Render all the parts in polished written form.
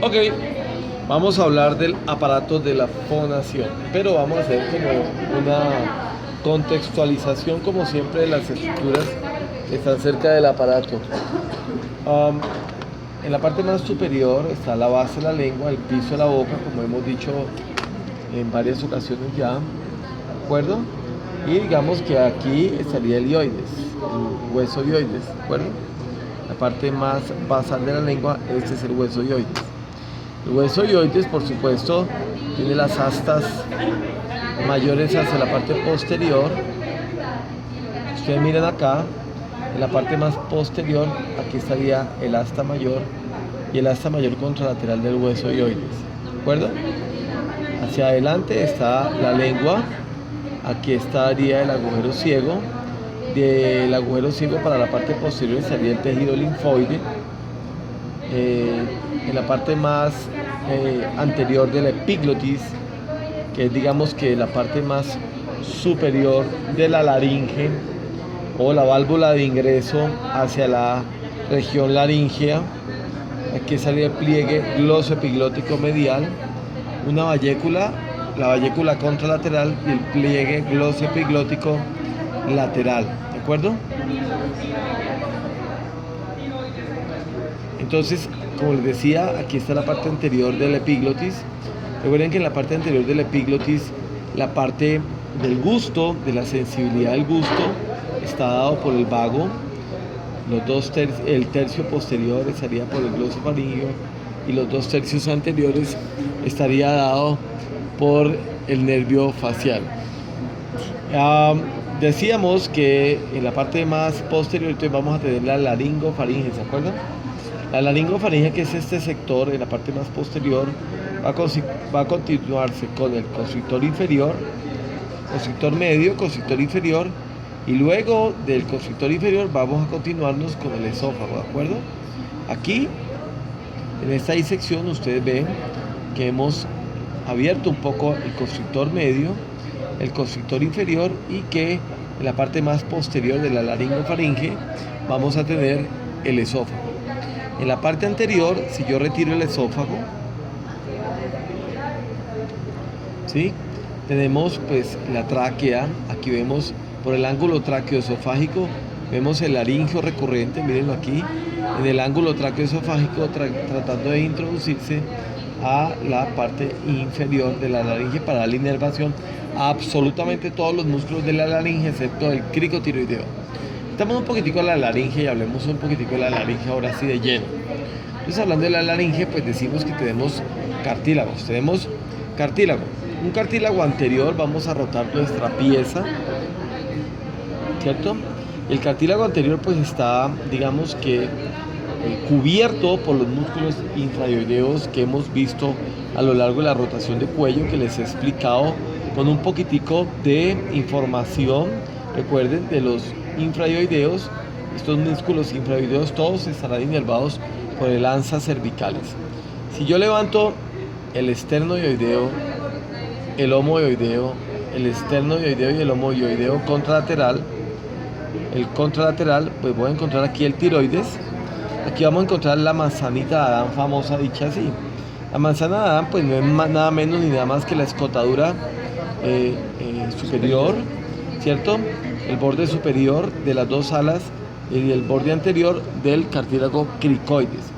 Ok, vamos a hablar del aparato de la fonación, pero vamos a hacer como una contextualización, como siempre, de las estructuras que están cerca del aparato. Am, en la parte más superior está la base de la lengua, el piso de la boca, como hemos dicho en varias ocasiones ya, ¿de acuerdo? Y digamos que aquí estaría el ioides, el hueso ioides, ¿de acuerdo? La parte más basal de la lengua, este es el hueso ioides. El hueso ioides, por supuesto, tiene las astas mayores hacia la parte posterior. Ustedes miran acá, en la parte más posterior, aquí estaría el asta mayor y el asta mayor contralateral del hueso ioides. ¿De acuerdo? Hacia adelante está la lengua, aquí estaría el agujero ciego. Del agujero ciego para la parte posterior estaría el tejido linfoide. En la parte más anterior de la epiglotis, que es digamos que la parte más superior de la laringe o la válvula de ingreso hacia la región laringea. Aquí estaría el pliegue glosoepiglótico medial, una vallécula, la vallécula contralateral y el pliegue glosoepiglótico lateral, ¿de acuerdo? Entonces, como les decía, aquí está la parte anterior de la epiglotis. Recuerden que en la parte anterior de la epiglotis, la parte del gusto, de la sensibilidad del gusto, está dado por el vago. El tercio posterior estaría por el glosofaringio y los 2 tercios anteriores estaría dado por el nervio facial. Decíamos que en la parte más posterior entonces vamos a tener la laringofaringe, ¿se acuerdan? La laringofaringe, que es este sector en la parte más posterior, va a continuarse con el constrictor inferior, constrictor medio, constrictor inferior, y luego del constrictor inferior vamos a continuarnos con el esófago, ¿de acuerdo? Aquí, en esta disección, ustedes ven que hemos abierto un poco el constrictor medio, el constrictor inferior, y que en la parte más posterior de la laringofaringe vamos a tener el esófago. En la parte anterior, si yo retiro el esófago, ¿sí? Tenemos pues la tráquea. Aquí vemos por el ángulo tráqueo-esofágico, vemos el laringio recurrente, mírenlo aquí, en el ángulo tráqueo-esofágico tratando de introducirse a la parte inferior de la laringe para dar la inervación a absolutamente todos los músculos de la laringe, excepto el cricotiroideo. Estamos un poquitico a la laringe y hablemos un poquitico de la laringe ahora sí de lleno. Entonces, hablando de la laringe, pues decimos que tenemos cartílagos. Tenemos cartílago. Un cartílago anterior, vamos a rotar nuestra pieza, ¿cierto? El cartílago anterior pues está, digamos que, cubierto por los músculos infraioideos que hemos visto a lo largo de la rotación de cuello, que les he explicado con un poquitico de información. Recuerden, de los infraioideos, estos músculos infraioideos todos estarán inervados por el ansa cervicales. Si yo levanto el esternoioideo, el homoioideo, el esternoioideo y el homoioideo contralateral, el contralateral, pues voy a encontrar aquí el tiroides. Aquí vamos a encontrar la manzanita de Adán famosa, dicha así. La manzana de Adán pues no es nada menos ni nada más que la escotadura superior, ¿cierto? El borde superior de las dos alas y el borde anterior del cartílago cricoides.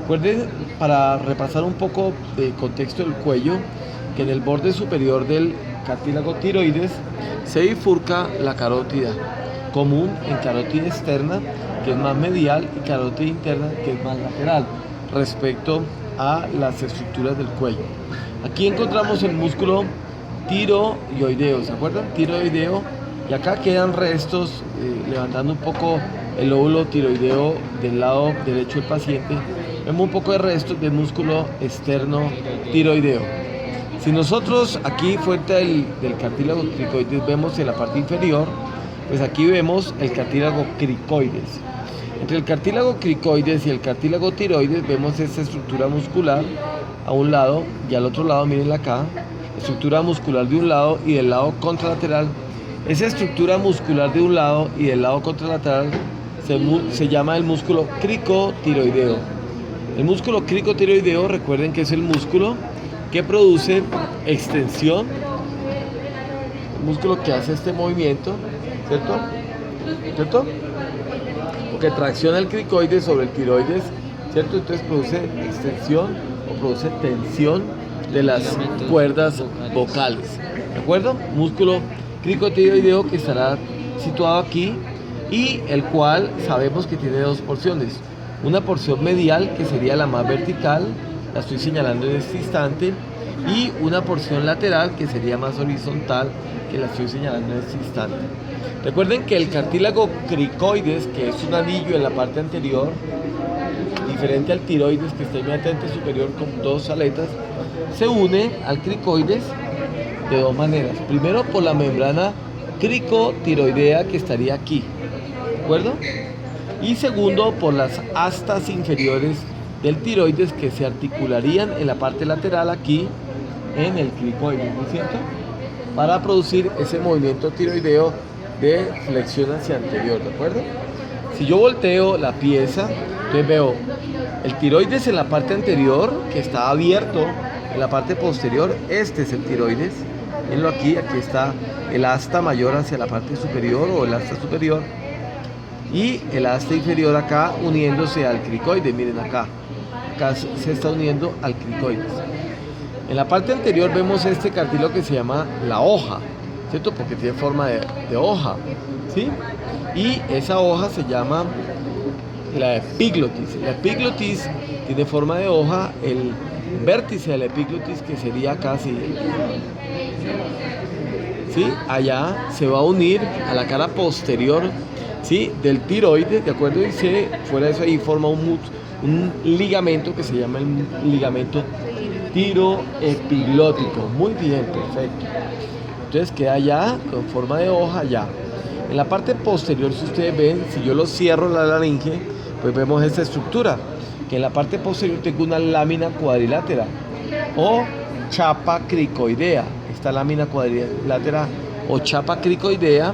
Recuerden, para repasar un poco de contexto del cuello, que en el borde superior del cartílago tiroides se bifurca la carótida común en carótida externa, que es más medial, y carótida interna, que es más lateral, respecto a las estructuras del cuello. Aquí encontramos el músculo tiroideo, ¿se acuerdan? Tiroideo, y acá quedan restos, levantando un poco el lóbulo tiroideo del lado derecho del paciente, vemos un poco de restos del músculo externo tiroideo. Si nosotros aquí fuera del cartílago cricoides vemos en la parte inferior, pues aquí vemos el cartílago cricoides. Entre el cartílago cricoides y el cartílago tiroides vemos esta estructura muscular a un lado, y al otro lado, mirenla acá, estructura muscular de un lado y del lado contralateral. Esa estructura muscular de un lado y del lado contralateral se llama el músculo cricotiroideo. El músculo cricotiroideo, recuerden que es el músculo que produce extensión, el músculo que hace este movimiento, ¿cierto? O que tracciona el cricoides sobre el tiroides, ¿cierto? Entonces produce extensión o produce tensión de las cuerdas vocales, ¿de acuerdo? Músculo cricotiroideo que estará situado aquí y el cual sabemos que tiene dos porciones. Una porción medial, que sería la más vertical, la estoy señalando en este instante, y una porción lateral, que sería más horizontal, que la estoy señalando en este instante. Recuerden que el cartílago cricoides, que es un anillo en la parte anterior, diferente al tiroides, que está inmediatamente superior con dos aletas, se une al cricoides de dos maneras. Primero, por la membrana cricotiroidea, que estaría aquí, ¿de acuerdo? Y segundo, por las astas inferiores del tiroides, que se articularían en la parte lateral aquí en el cricoides, ¿no es cierto? Para producir ese movimiento tiroideo de flexión hacia anterior, ¿de acuerdo? Si yo volteo la pieza, entonces veo el tiroides en la parte anterior, que está abierto en la parte posterior. Este es el tiroides. Mirenlo aquí está el asta mayor hacia la parte superior o el asta superior, y el asta inferior acá uniéndose al cricoides. Miren acá se está uniendo al cricoides. En la parte anterior vemos este cartílago que se llama la hoja, ¿cierto? Porque tiene forma de hoja, ¿sí? Y esa hoja se llama la epiglotis. La epiglotis tiene forma de hoja. El vértice de la epiglotis, que sería casi, ¿sí? Allá se va a unir a la cara posterior, ¿sí? Del tiroides, ¿de acuerdo? Y fuera de eso ahí forma un ligamento que se llama el ligamento tiroepiglótico. Muy bien, perfecto. Entonces queda allá con forma de hoja allá. En la parte posterior, si ustedes ven, si yo lo cierro la laringe, pues vemos esta estructura, que en la parte posterior tengo una lámina cuadrilátera o chapa cricoidea. Esta lámina cuadrilátera o chapa cricoidea,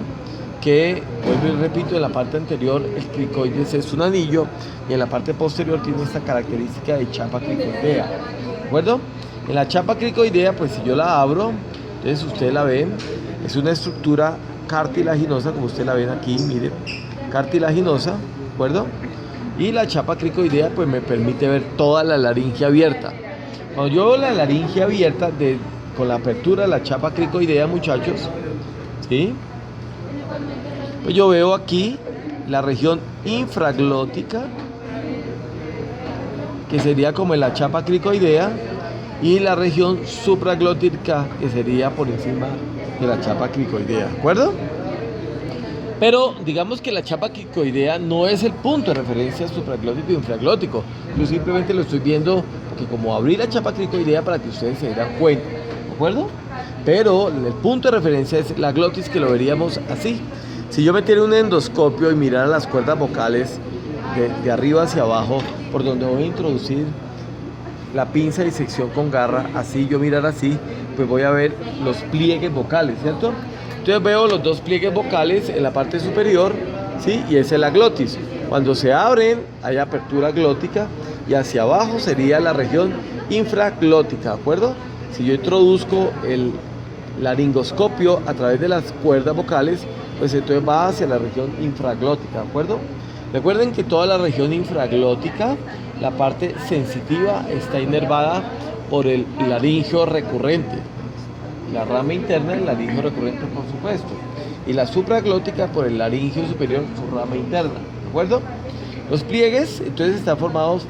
que, vuelvo y repito, en la parte anterior el cricoides es un anillo y en la parte posterior tiene esta característica de chapa cricoidea, ¿de acuerdo? En la chapa cricoidea, pues si yo la abro, entonces ustedes la ven, es una estructura cartilaginosa, como ustedes la ven aquí, miren, cartilaginosa, ¿de acuerdo? Y la chapa cricoidea pues me permite ver toda la laringe abierta. Cuando yo veo la laringe abierta con la apertura de la chapa cricoidea, muchachos, ¿sí? Pues yo veo aquí la región infraglótica, que sería como en la chapa cricoidea, y la región supraglótica, que sería por encima de la chapa cricoidea, ¿de acuerdo? Pero digamos que la chapa cricoidea no es el punto de referencia supraglótico e infraglótico. Yo simplemente lo estoy viendo porque como abrí la chapa cricoidea para que ustedes se den cuenta, ¿de acuerdo? Pero el punto de referencia es la glotis, que lo veríamos así. Si yo metiera un endoscopio y mirara las cuerdas vocales de arriba hacia abajo, por donde voy a introducir la pinza de disección con garra, así yo mirar así, pues voy a ver los pliegues vocales, ¿cierto? Entonces veo los dos pliegues vocales en la parte superior, ¿sí? Y esa es la glotis. Cuando se abren hay apertura glótica y hacia abajo sería la región infraglótica, ¿de acuerdo? Si yo introduzco el laringoscopio a través de las cuerdas vocales, pues entonces va hacia la región infraglótica, ¿de acuerdo? Recuerden que toda la región infraglótica, la parte sensitiva, está inervada por el laringio recurrente. La rama interna del laringio recurrente, por supuesto, y la supraglótica por el laringio superior, su rama interna, ¿de acuerdo? Los pliegues, entonces, están formados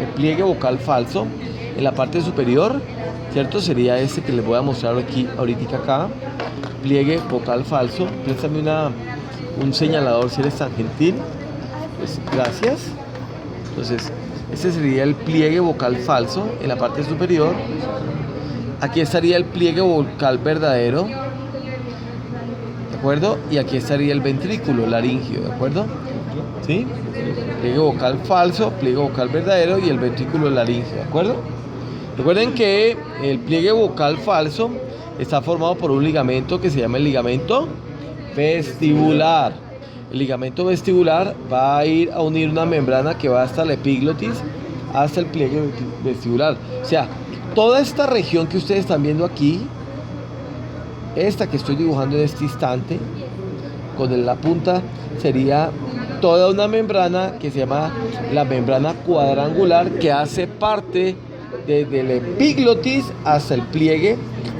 el pliegue vocal falso en la parte superior, ¿cierto? Sería este que les voy a mostrar aquí, ahorita acá, pliegue vocal falso. Préstame un señalador si eres tan gentil, pues gracias. Entonces, este sería el pliegue vocal falso en la parte superior. Aquí estaría el pliegue vocal verdadero, ¿de acuerdo? Y aquí estaría el ventrículo laringio, ¿de acuerdo? ¿Sí? Pliegue vocal falso, pliegue vocal verdadero y el ventrículo laringio, ¿de acuerdo? Recuerden que el pliegue vocal falso está formado por un ligamento que se llama el ligamento vestibular. El ligamento vestibular va a ir a unir una membrana que va hasta la epiglotis hasta el pliegue vestibular. O sea, toda esta región que ustedes están viendo aquí, esta que estoy dibujando en este instante, con la punta, sería toda una membrana que se llama la membrana cuadrangular, que hace parte desde el epiglotis hasta el pliegue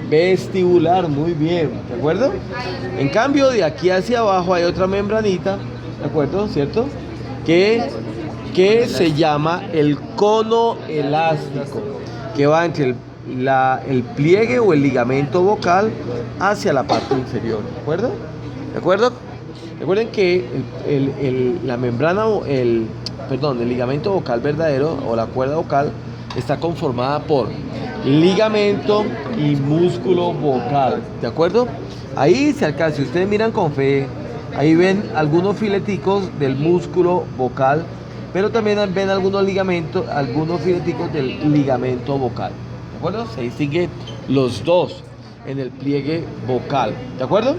vestibular. Muy bien, ¿de acuerdo? En cambio, de aquí hacia abajo hay otra membranita, ¿de acuerdo? ¿Cierto? Que se llama el cono elástico, que va entre el pliegue o el ligamento vocal hacia la parte inferior, ¿de acuerdo? ¿De acuerdo? Recuerden que la membrana, el ligamento vocal verdadero o la cuerda vocal está conformada por ligamento y músculo vocal, ¿de acuerdo? Ahí se alcanza, si ustedes miran con fe, ahí ven algunos fileticos del músculo vocal, pero también ven algunos fileticos del ligamento vocal, ¿de acuerdo? Se distinguen los dos en el pliegue vocal, ¿de acuerdo?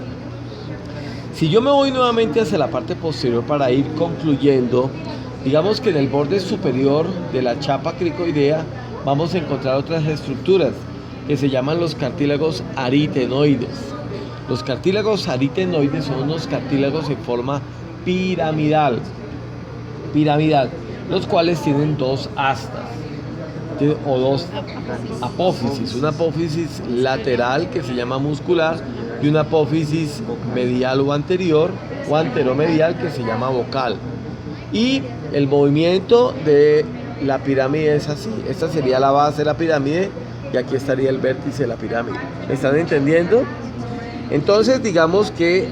Si yo me voy nuevamente hacia la parte posterior para ir concluyendo, digamos que en el borde superior de la chapa cricoidea vamos a encontrar otras estructuras que se llaman los cartílagos aritenoides. Los cartílagos aritenoides son unos cartílagos en forma piramidal, los cuales tienen dos astas o dos apófisis, una apófisis lateral que se llama muscular y una apófisis medial o anterior o anteromedial que se llama vocal. Y el movimiento de la pirámide es así. Esta sería la base de la pirámide y aquí estaría el vértice de la pirámide. ¿Me están entendiendo? Entonces digamos que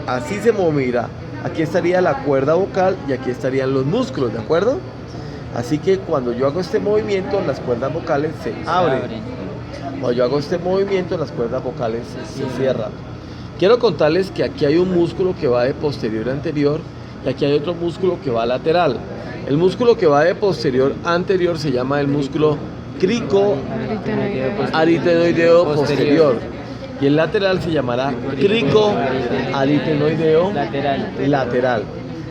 así se moverá. Aquí estaría la cuerda vocal y aquí estarían los músculos, ¿de acuerdo? Así que cuando yo hago este movimiento, las cuerdas vocales se abren. Cuando yo hago este movimiento, las cuerdas vocales se cierran. Quiero contarles que aquí hay un músculo que va de posterior a anterior y aquí hay otro músculo que va lateral. El músculo que va de posterior a anterior se llama el músculo cricoaritenoideo posterior. Y el lateral se llamará cricoaritenoideo lateral.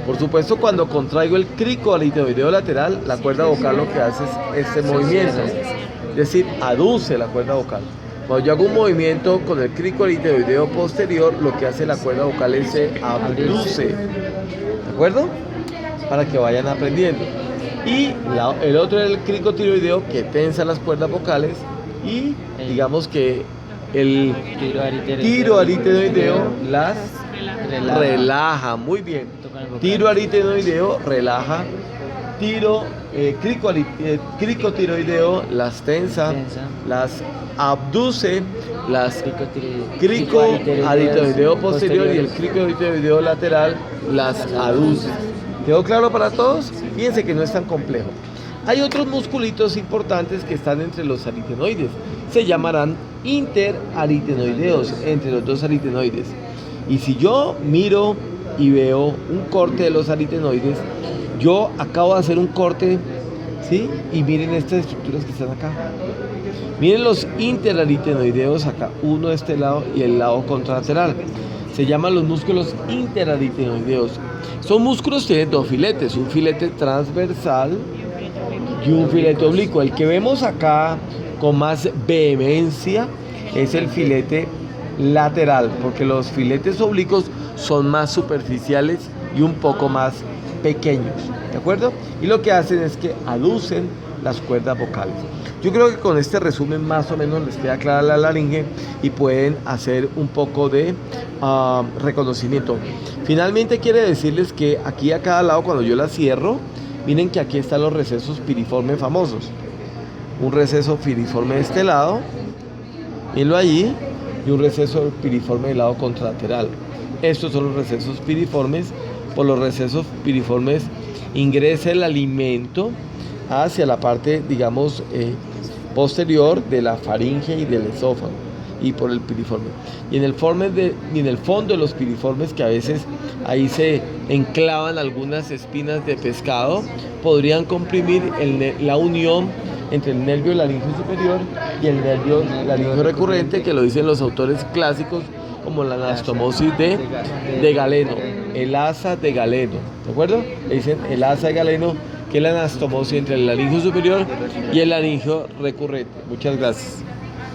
Por supuesto, cuando contraigo el cricoaritenoideo lateral, la cuerda vocal lo que hace es este movimiento, es decir, aduce la cuerda vocal. Cuando yo hago un movimiento con el cricoaritenoideo posterior, lo que hace la cuerda vocal es se abduce, ¿de acuerdo? Para que vayan aprendiendo. Y el otro es el cricotiroideo, que tensa las cuerdas vocales, y digamos que el tiroaritenoideo las relaja. Muy bien. Tiroaritenoideo relaja. Cricotiroideo las tensa, las abduce, las cricoaritenoideo posterior y el cricotiroideo lateral las aduce. ¿Quedó claro para todos? Fíjense que no es tan complejo. Hay otros musculitos importantes que están entre los aritenoides. Se llamarán interaritenoideos, entre los dos aritenoides. Y si yo miro y veo un corte de los aritenoides, yo acabo de hacer un corte, ¿sí? Y miren estas estructuras que están acá. Miren los interaritenoideos acá, uno de este lado y el lado contralateral. Se llaman los músculos interaritenoideos. Son músculos que tienen dos filetes, un filete transversal y un filete oblicuo. El que vemos acá con más vehemencia es el filete lateral, porque los filetes oblicuos son más superficiales y un poco más pequeños, ¿de acuerdo? Y lo que hacen es que aducen las cuerdas vocales. Yo creo que con este resumen más o menos les queda clara la laringe y pueden hacer un poco de reconocimiento. Finalmente quiere decirles que aquí a cada lado, cuando yo la cierro, miren que aquí están los recesos piriformes famosos. Un receso piriforme de este lado, mírenlo allí, y un receso piriforme del lado contralateral. Estos son los recesos piriformes. Por los recesos piriformes ingresa el alimento hacia la parte, digamos, posterior de la faringe y del esófago, y por el piriforme. Y en el fondo de los piriformes, que a veces ahí se enclavan algunas espinas de pescado, podrían comprimir la unión entre el nervio laríngeo superior y el nervio laríngeo recurrente, que lo dicen los autores clásicos como la anastomosis de Galeno, el asa de Galeno, ¿de acuerdo? Le dicen el asa de Galeno, que es la anastomosis entre el laringio superior y el laringio recurrente. Muchas gracias.